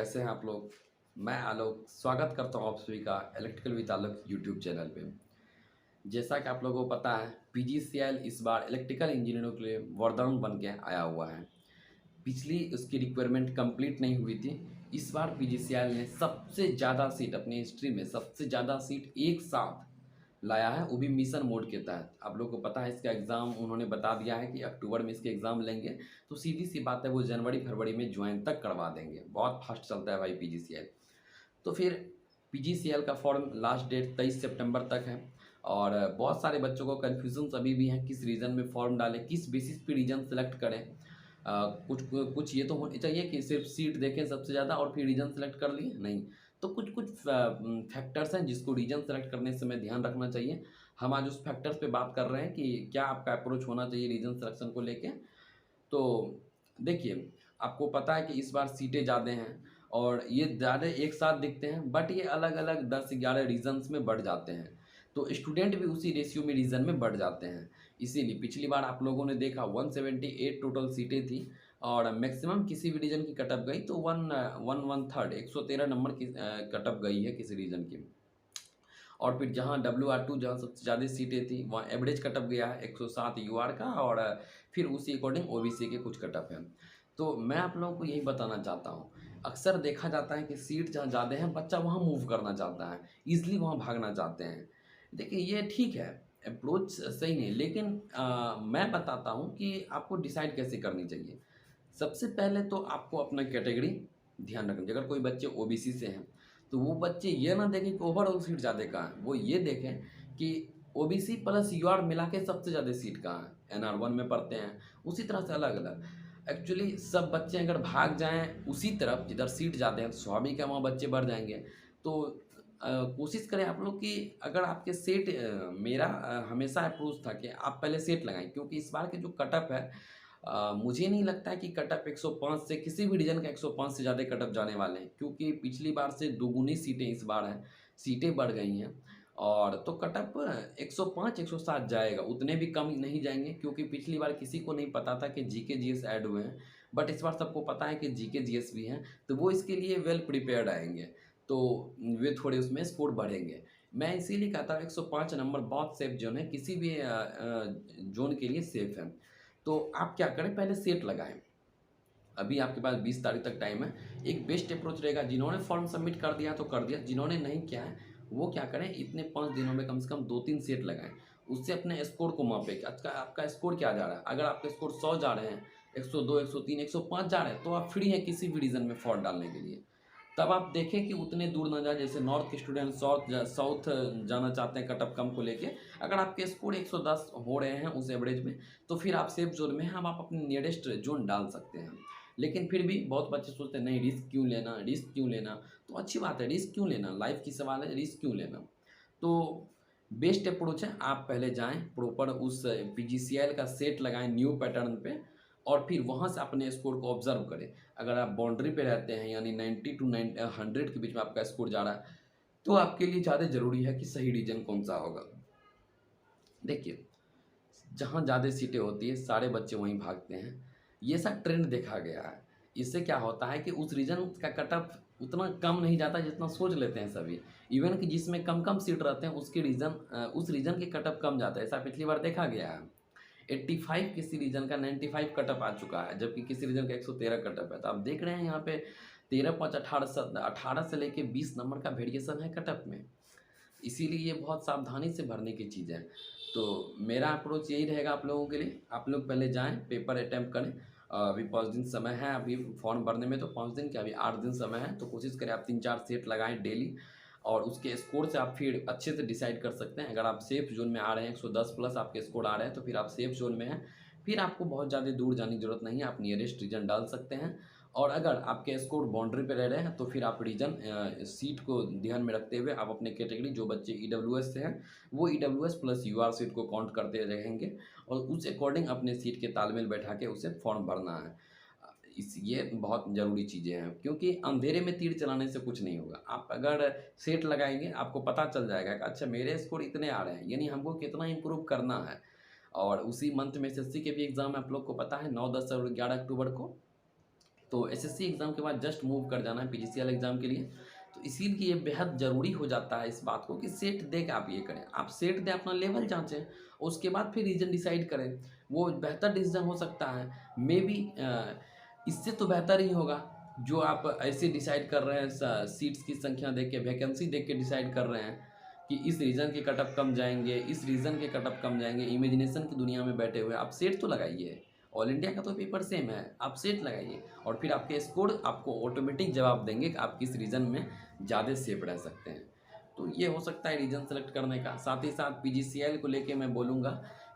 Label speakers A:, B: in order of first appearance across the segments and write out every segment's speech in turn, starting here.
A: कैसे हैं आप लोग? मैं आलोक स्वागत करता हूँ आप सभी का electrical with Alok YouTube channel पे। जैसा कि आप लोगों को पता है, पीजीसीएल इस बार इलेक्ट्रिकल इंजीनियरों के लिए वरदान बन के आया हुआ है। पिछली उसकी रिक्वायरमेंट कंप्लीट नहीं हुई थी। इस बार पीजीसीएल ने सबसे ज़्यादा सीट अपनी हिस्ट्री में सबसे ज़्यादा सीट एक साथ लाया है, वो भी मिशन मोड के तहत। आप लोगों को पता है इसका एग्ज़ाम उन्होंने बता दिया है कि अक्टूबर में इसके एग्ज़ाम लेंगे, तो सीधी सी बात है वो जनवरी-फरवरी में ज्वाइन तक करवा देंगे। बहुत फास्ट चलता है भाई पीजीसीएल। तो फिर पीजीसीएल का फॉर्म लास्ट डेट 23 सितंबर तक है और बहुत सारे बच्चों को कन्फ्यूजन्स अभी भी हैं, किस रीजन में फॉर्म डालें, किस बेसिस पे रीजन सेलेक्ट करें। कुछ कुछ ये तो होनी चाहिए कि सिर्फ सीट देखें सबसे ज़्यादा और फिर रीजन सेलेक्ट कर लिए, नहीं। तो कुछ कुछ फैक्टर्स हैं जिसको रीजन सेलेक्ट करने से में ध्यान रखना चाहिए। हम आज उस फैक्टर्स पे बात कर रहे हैं कि क्या आपका अप्रोच होना चाहिए रीजन सिलेक्शन को लेके। तो देखिए, आपको पता है कि इस बार सीटें ज़्यादा हैं और ये ज़्यादा एक साथ दिखते हैं, बट ये अलग-अलग 10-11 रीजन्स में बढ़ जाते हैं। तो स्टूडेंट भी उसी रेशियो में रीजन में बढ़ जाते हैं। इसीलिए पिछली बार आप लोगों ने देखा 178 टोटल सीटें थी और मैक्सिमम किसी भी रीजन की कट ऑफ गई तो 113 नंबर की कट ऑफ गई है किसी रीजन की। और फिर जहाँ WR2 जहाँ सबसे ज़्यादा सीटें थी वहाँ एवरेज कट ऑफ गया है 107 यूआर का और फिर उसी अकॉर्डिंग ओबीसी के कुछ कट ऑफ हैं। तो मैं आप लोगों को यही बताना चाहता हूँ, अक्सर देखा जाता है कि सीट जहाँ ज़्यादा है बच्चा वहाँ मूव करना चाहता है, ईज़िली वहाँ भागना चाहते हैं। देखिए ये ठीक है, अप्रोच सही नहीं, लेकिन मैं बताता हूँ कि आपको डिसाइड कैसे करनी चाहिए। सबसे पहले तो आपको अपना कैटेगरी ध्यान रखना चाहिए। अगर कोई बच्चे ओबीसी से हैं, तो वो बच्चे ये ना देखें कि ओवरऑल सीट ज़्यादा कहाँ है, वो ये देखें कि ओबीसी प्लस यूआर मिला के सबसे ज़्यादा सीट कहाँ है। एनआर 1 में पढ़ते हैं, उसी तरह से अलग-अलग। एक्चुअली सब बच्चे अगर भाग जाएँ उसी तरफ जिधर सीट ज़्यादा है, तो स्वाभाविक है वहाँ बच्चे बढ़ जाएँगे। तो कोशिश करें आप लोग कि अगर आपके सेट मेरा हमेशा अप्रोच था कि आप पहले सेट लगाएँ, क्योंकि इस बार के जो कट ऑफ है मुझे नहीं लगता है कि कट ऑफ 105 से किसी भी रीजन का 105 से ज़्यादा कट ऑफ जाने वाले हैं, क्योंकि पिछली बार से दुगुनी सीटें इस बार हैं, सीटें बढ़ गई हैं और तो कट ऑफ 105 107 जाएगा, उतने भी कम नहीं जाएँगे, क्योंकि पिछली बार किसी को नहीं पता था कि जीके जीएस ऐड हुए हैं, बट इस बार सबको पता है कि जीके जीएस भी हैं, तो वो इसके लिए वेल प्रिपेयर्ड आएँगे, तो वे थोड़े उसमें स्कोर बढ़ेंगे। मैं इसीलिए कहता हूँ 105 नंबर बहुत सेफ ज़ोन है, किसी भी ज़ोन के लिए सेफ है। तो आप क्या करें, पहले सेट लगाएँ। अभी आपके पास 20 तारीख तक टाइम है। एक बेस्ट अप्रोच रहेगा, जिन्होंने फॉर्म सबमिट कर दिया तो कर दिया, जिन्होंने नहीं किया है वो क्या करें, इतने 5 दिनों में कम से कम 2-3 सेट लगाएँ। उससे अपने स्कोर को मापें कि आज का आपका स्कोर क्या जा रहा है। अगर आपके स्कोर 100 जा रहे हैं, 102, 103, 105 जा रहे हैं, तो आप फ्री हैं किसी भी रीजन में फॉर्म डालने के लिए। तब आप देखें कि उतने दूर ना जाए, जैसे नॉर्थ के स्टूडेंट साउथ जाना चाहते हैं कट ऑफ कम को लेके। अगर आपके स्कोर 110 हो रहे हैं उस एवरेज में, तो फिर आप सेफ ज़ोन में हैं, अब आप अपने नियरेस्ट ज़ोन डाल सकते हैं। लेकिन फिर भी बहुत बच्चे सोचते हैं नहीं, रिस्क क्यों लेना, रिस्क क्यों लेना? तो अच्छी बात है, रिस्क क्यों लेना? लाइफ़ की सवाल है, रिस्क क्यों लेना? तो बेस्ट अप्रोच है, आप पहले जाएँ प्रॉपर उस पीजीसीएल का सेट लगाएँ न्यू पैटर्न पे और फिर वहाँ से अपने स्कोर को ऑब्ज़र्व करें। अगर आप बाउंड्री पे रहते हैं यानी 90 टू 100 के बीच में आपका स्कोर जा रहा है, तो आपके लिए ज़्यादा ज़रूरी है कि सही रीजन कौन-सा होगा। देखिए, जहाँ ज़्यादा सीटें होती हैं, सारे बच्चे वहीं भागते हैं। ये सब ट्रेंड देखा गया है। इससे क्या होता है कि उस रीजन का कट ऑफ उतना कम नहीं जाता जितना सोच लेते हैं सभी। इवन कि जिसमें कम-कम सीट रहते हैं उसके उस रीजन के कट ऑफ कम जाता है। ऐसा पिछली बार देखा गया है। 85 किसी रीजन का 95 कट ऑफ आ चुका है, जबकि किसी रीजन का 113 कट ऑफ है। तो आप देख रहे हैं यहाँ पे 13-5 18 से लेके 20 नंबर का वेरिएशन है कट ऑफ में। इसीलिए ये बहुत सावधानी से भरने की चीज़ है। तो मेरा अप्रोच यही रहेगा आप लोगों के लिए, आप लोग पहले जाएँ, पेपर अटेम्प्ट करें। अभी 5 दिन समय है, अभी फॉर्म भरने में तो 5 दिन क्या, अभी 8 दिन समय है, तो कोशिश करें आप 3-4 सेट लगाएँ डेली और उसके स्कोर से आप फिर अच्छे से डिसाइड कर सकते हैं। अगर आप सेफ ज़ोन में आ रहे हैं, 110 प्लस आपके स्कोर आ रहे हैं, तो फिर आप सेफ ज़ोन में हैं। फिर आपको बहुत ज़्यादा दूर जाने की ज़रूरत नहीं है, आप नियरेस्ट रीजन डाल सकते हैं। और अगर आपके स्कोर बाउंड्री पे रह रहे हैं, तो फिर आप रीजन सीट को ध्यान में रखते हुए आप अपने कैटेगरी, जो बच्चे ईडब्ल्यूएस से हैं, वो ईडब्ल्यूएस प्लस यूआर सीट को काउंट करते रहेंगे और उस अकॉर्डिंग अपने सीट के तालमेल बैठा के उसे फॉर्म भरना है। ये बहुत ज़रूरी चीज़ें हैं, क्योंकि अंधेरे में तीर चलाने से कुछ नहीं होगा। आप अगर सेट लगाएँगे, आपको पता चल जाएगा कि अच्छा मेरे स्कोर इतने आ रहे हैं, यानी हमको कितना इम्प्रूव करना है। और उसी मंथ में एसएससी के भी एग्ज़ाम है, आप लोग को पता है 9, 10 और 11 अक्टूबर को। तो एसएससी एग्ज़ाम के बाद जस्ट मूव कर जाना है पीजीसीएल एग्ज़ाम के लिए। तो इसीलिए बेहद ज़रूरी हो जाता है इस बात को कि सेट दे के आप ये करें। आप सेट दें, अपना लेवल जाँचें, उसके बाद फिर रीजन डिसाइड करें। वो बेहतर डिसीज़न हो सकता है। मेबी इससे तो बेहतर ही होगा जो आप ऐसे डिसाइड कर रहे हैं सीट्स की संख्या देख के, वैकेंसी देख के डिसाइड कर रहे हैं कि इस रीजन के कट ऑफ कम जाएँगे, इस रीजन के कट ऑफ कम जाएँगे। इमेजिनेशन की दुनिया में बैठे हुए आप सेट तो लगाइए। ऑल इंडिया का तो पेपर सेम है, आप सेट लगाइए और फिर आपके स्कोर आपको ऑटोमेटिक जवाब देंगे कि आप किस रीजन में ज़्यादा सेफ रह सकते हैं। तो ये हो सकता है रीजन सेलेक्ट करने का। साथ ही साथ पीजीसीएल को लेके मैं बोलूँगा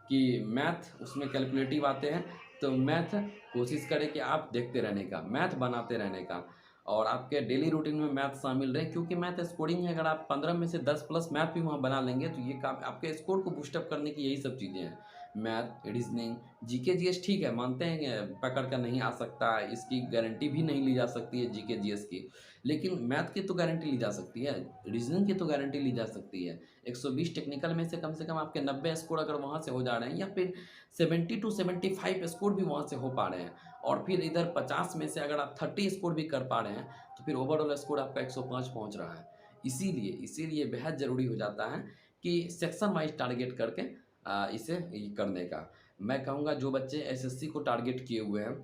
A: कि मैथ उसमें कैलकुलेटिव आते हैं, तो मैथ कोशिश करें कि आप देखते रहने का, मैथ बनाते रहने का और आपके डेली रूटीन में मैथ शामिल रहे, क्योंकि मैथ स्कोरिंग है। अगर आप 15 में से 10 प्लस मैथ भी वहाँ बना लेंगे तो ये काम आपके स्कोर को बूस्टअप करने की यही सब चीज़ें हैं। मैथ, रीजनिंग, जीके जीएस ठीक है, मानते हैं पकड़ कर नहीं आ सकता है, इसकी गारंटी भी नहीं ली जा सकती है जीके जीएस की, लेकिन मैथ की तो गारंटी ली जा सकती है, रीजनिंग की तो गारंटी ली जा सकती है। 120 टेक्निकल में से कम आपके 90 स्कोर अगर वहाँ से हो जा रहे हैं या फिर 70 टू 75 स्कोर भी वहाँ से हो पा रहे हैं और फिर इधर 50 में से अगर आप 30 स्कोर भी कर पा रहे हैं तो फिर ओवरऑल स्कोर आपका 105 पहुँच रहा है। इसीलिए बेहद ज़रूरी हो जाता है कि सेक्शन वाइज टारगेट करके इसे करने का। मैं कहूँगा जो बच्चे एसएससी को टारगेट किए हुए हैं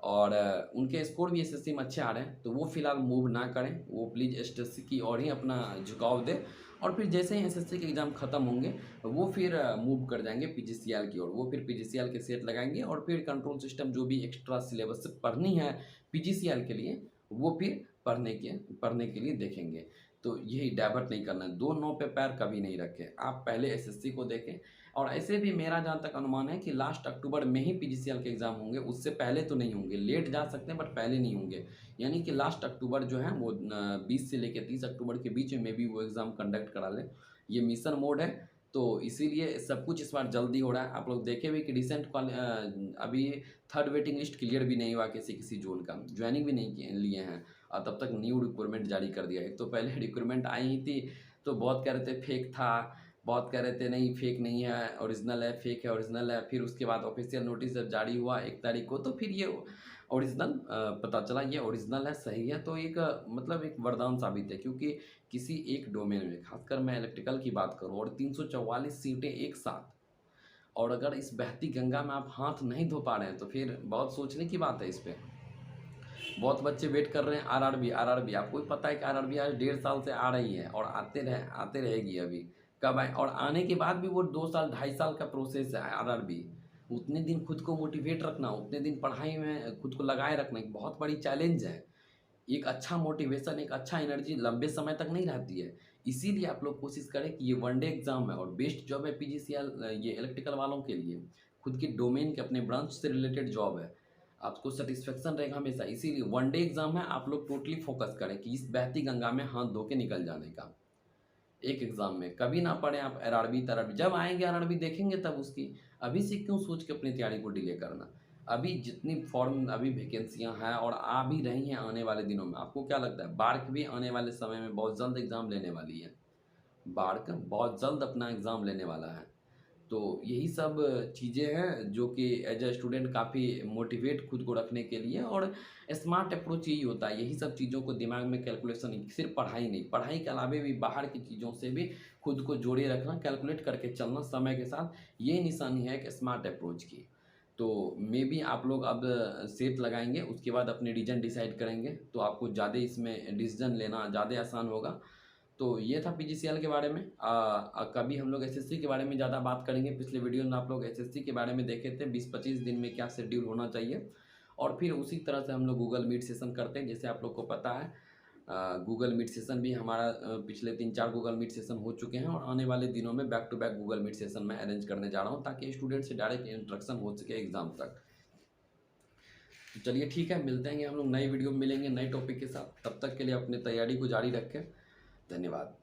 A: और उनके स्कोर भी एसएससी में अच्छे आ रहे हैं तो वो फ़िलहाल मूव ना करें, वो प्लीज़ एसएससी की ओर ही अपना झुकाव दें और फिर जैसे ही एसएससी के एग्ज़ाम ख़त्म होंगे वो फिर मूव कर जाएंगे पीजीसीएल की ओर। वो फिर पीजीसीएल के सेट लगाएंगे और फिर कंट्रोल सिस्टम जो भी एक्स्ट्रा सिलेबस पढ़नी है पीजीसीएल के लिए वो फिर पढ़ने के लिए देखेंगे। तो यही डाइवर्ट नहीं करना है, दो नौ पे पैर कभी नहीं रखें। आप पहले एसएससी को देखें और ऐसे भी मेरा जहाँ तक अनुमान है कि लास्ट अक्टूबर में ही पीजीसीएल के एग्ज़ाम होंगे, उससे पहले तो नहीं होंगे। लेट जा सकते हैं बट पहले नहीं होंगे। यानी कि लास्ट अक्टूबर जो है वो 20 से लेकर 30 अक्टूबर के बीच में भी वो एग्ज़ाम कंडक्ट करा लें। ये मिशन मोड है तो इसीलिए सब कुछ इस बार जल्दी हो रहा है। आप लोग देखे भी कि अभी थर्ड वेटिंग लिस्ट क्लियर भी नहीं हुआ किसी जोन का, ज्वाइनिंग भी नहीं लिए हैं और तब तक न्यू रिक्वायरमेंट जारी कर दिया है। तो पहले रिक्वायरमेंट आई ही थी तो बहुत कह रहे थे फेक था, बहुत कह रहे थे नहीं फेक नहीं है, ओरिजिनल है, फेक है, ओरिजिनल है। फिर उसके बाद ऑफिशियल नोटिस जब जारी हुआ 1 तारीख को तो फिर ये ओरिजिनल पता चला, ये ओरिजिनल है, सही है। तो एक मतलब एक वरदान साबित है, क्योंकि किसी एक डोमेन में, खासकर मैं इलेक्ट्रिकल की बात करूँ और 344 सीटें एक साथ, और अगर इस बहती गंगा में आप हाथ नहीं धो पा रहे हैं तो फिर बहुत सोचने की बात है इस पे। बहुत बच्चे वेट कर रहे हैं आरआरबी। आपको भी पता है कि आरआरबी आज 1.5 साल से आ रही है और आते रहेगी। अभी कब आए, और आने के बाद भी वो 2 साल 2.5 साल का प्रोसेस है आरआरबी। उतने दिन खुद को मोटिवेट रखना, उतने दिन पढ़ाई में खुद को लगाए रखना एक बहुत बड़ी चैलेंज है। एक अच्छा मोटिवेशन, एक अच्छा एनर्जी लंबे समय तक नहीं रहती है। इसीलिए आप लोग कोशिश करें कि ये वनडे एग्ज़ाम है और बेस्ट जॉब है पीजीसीएल, ये इलेक्ट्रिकल वालों के लिए। खुद के डोमेन के अपने ब्रांच से रिलेटेड जॉब है, आपको सेटिस्फेक्शन रहेगा हमेशा। इसीलिए वनडे एग्ज़ाम है, आप लोग टोटली फोकस करें कि इस बहती गंगा में हाथ धो के निकल जाने का। एक एग्ज़ाम में कभी ना पढ़ें आप आरआरबी तरआरबी, जब आएँगे आरआरबी देखेंगे तब उसकी। अभी से क्यों सोच के अपनी तैयारी को डिले करना। अभी जितनी फॉर्म अभी वैकेंसियाँ हैं और आ भी रही हैं आने वाले दिनों में, आपको क्या लगता है बार्क भी आने वाले समय में बहुत जल्द एग्ज़ाम लेने वाली है। बार्क बहुत जल्द अपना एग्ज़ाम लेने वाला है। तो यही सब चीज़ें हैं जो कि एज अ स्टूडेंट काफ़ी मोटिवेट खुद को रखने के लिए, और स्मार्ट अप्रोच यही होता है। यही सब चीज़ों को दिमाग में कैलकुलेशन, सिर्फ पढ़ाई नहीं, पढ़ाई के अलावे भी बाहर की चीज़ों से भी खुद को जोड़े रखना, कैलकुलेट करके चलना समय के साथ, ये निशानी है एक स्मार्ट अप्रोच की। तो मे बी आप लोग अब सेट लगाएंगे, उसके बाद अपने रीजन डिसाइड करेंगे तो आपको ज़्यादा इसमें डिसीजन लेना ज़्यादा आसान होगा। तो ये था पीजीसीएल के बारे में। कभी हम लोग एसएससी के बारे में ज़्यादा बात करेंगे। पिछले वीडियो में आप लोग एसएससी के बारे में देखे थे 20-25 दिन में क्या शेड्यूल होना चाहिए, और फिर उसी तरह से हम लोग गूगल मीट सेशन करते हैं। जैसे आप लोग को पता है गूगल मीट सेशन भी हमारा पिछले 3-4 गूगल मीट सेशन हो चुके हैं और आने वाले दिनों में back to back Google Meet session मैं अरेंज करने जा रहा हूँ ताकि स्टूडेंट से डायरेक्ट इंटरेक्शन हो सके एग्ज़ाम तक। तो चलिए ठीक है, मिलते हैं हम लोग नई वीडियो में, मिलेंगे नए टॉपिक के साथ। तब तक के लिए अपनी तैयारी को जारी रखें। धन्यवाद।